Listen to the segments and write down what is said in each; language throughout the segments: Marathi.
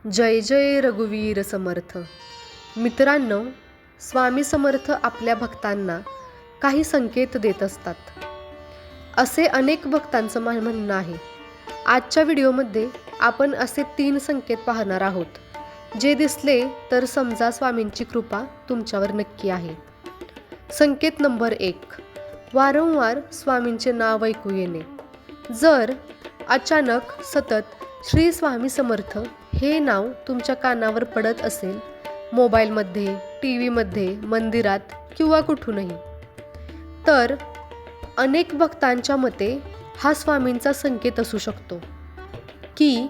जय जय रघुवीर समर्थ. मित्रांनो, स्वामी समर्थ आपल्या भक्तांना काही संकेत देत असतात. असे अनेक भक्तांचं म्हणणं आहे. आजच्या व्हिडिओमध्ये आपण असे 3 संकेत पाहणार आहोत. जे दिसले तर समजा स्वामींची कृपा तुमच्यावर नक्की आहे. संकेत नंबर 1, वारंवार स्वामींचे नाव ऐकू येणे. जर अचानक सतत श्री स्वामी समर्थ हे नाव तुमच्या कानावर पडत असेल, मोबाईलमध्ये, टी व्हीमध्ये, मंदिरात किंवा कुठूनही, तर अनेक भक्तांच्या मते हा स्वामींचा संकेत असू शकतो की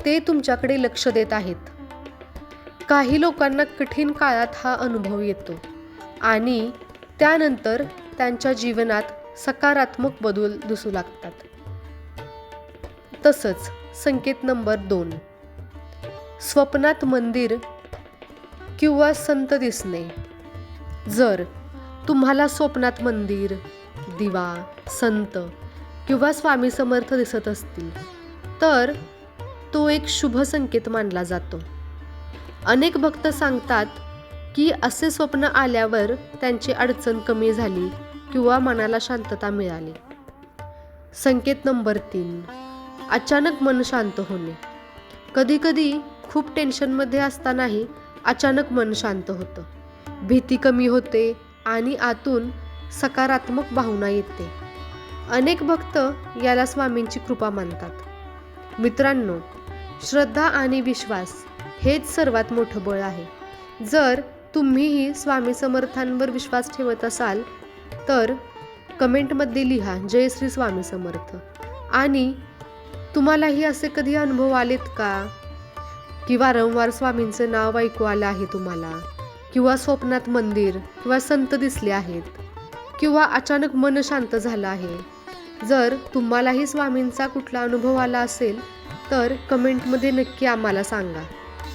ते तुमच्याकडे लक्ष देत आहेत. काही लोकांना कठीण काळात हा अनुभव येतो आणि त्यानंतर त्यांच्या जीवनात सकारात्मक बदल दिसू लागतात. तसंच संकेत नंबर 2, स्वप्नात मंदिर किंवा संत दिसणे. जर तुम्हाला स्वप्नात मंदिर, दिवा, संत किंवा स्वामी समर्थ दिसत असतील तर तो एक शुभ संकेत मानला जातो. अनेक भक्त सांगतात की असे स्वप्न आल्यावर त्यांची अडचण कमी झाली किंवा मनाला शांतता मिळाली. संकेत नंबर 3, अचानक मन शांत होणे. कधीकधी खूप टेन्शनमध्ये असतानाही अचानक मन शांत होतं, भीती कमी होते आणि आतून सकारात्मक भावना येते. अनेक भक्त याला स्वामींची कृपा मानतात. मित्रांनो, श्रद्धा आणि विश्वास हेच सर्वात मोठं बळ आहे. जर तुम्हीही स्वामी समर्थांवर विश्वास ठेवत असाल तर कमेंटमध्ये लिहा जय श्री स्वामी समर्थ. आणि तुम्हालाही असे कधी अनुभव आलेत का की वारंवार स्वामींचं नाव ऐकू आलं आहे तुम्हाला, किंवा स्वप्नात मंदिर किंवा संत दिसले आहेत, किंवा अचानक मन शांत झालं आहे? जर तुम्हालाही स्वामींचा कुठला अनुभव आला असेल तर कमेंटमध्ये नक्की आम्हाला सांगा.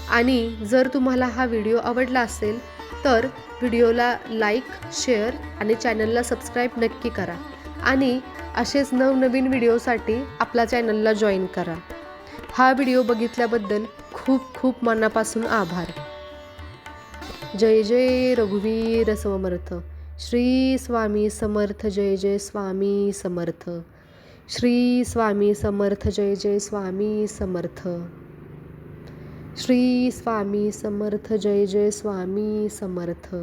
आणि जर तुम्हाला हा व्हिडिओ आवडला असेल तर व्हिडिओला लाईक, शेअर आणि चॅनलला सबस्क्राईब नक्की करा. आणि असेच नवनवीन व्हिडिओसाठी आपल्या चॅनलला जॉईन करा. हा व्हिडिओ बघितल्याबद्दल खूप खूप मनापासून आभार. जय जय रघुवीर समर्थ. श्री स्वामी समर्थ. जय जय स्वामी समर्थ. श्री स्वामी समर्थ. जय जय स्वामी समर्थ. श्री स्वामी समर्थ. जय जय स्वामी समर्थ.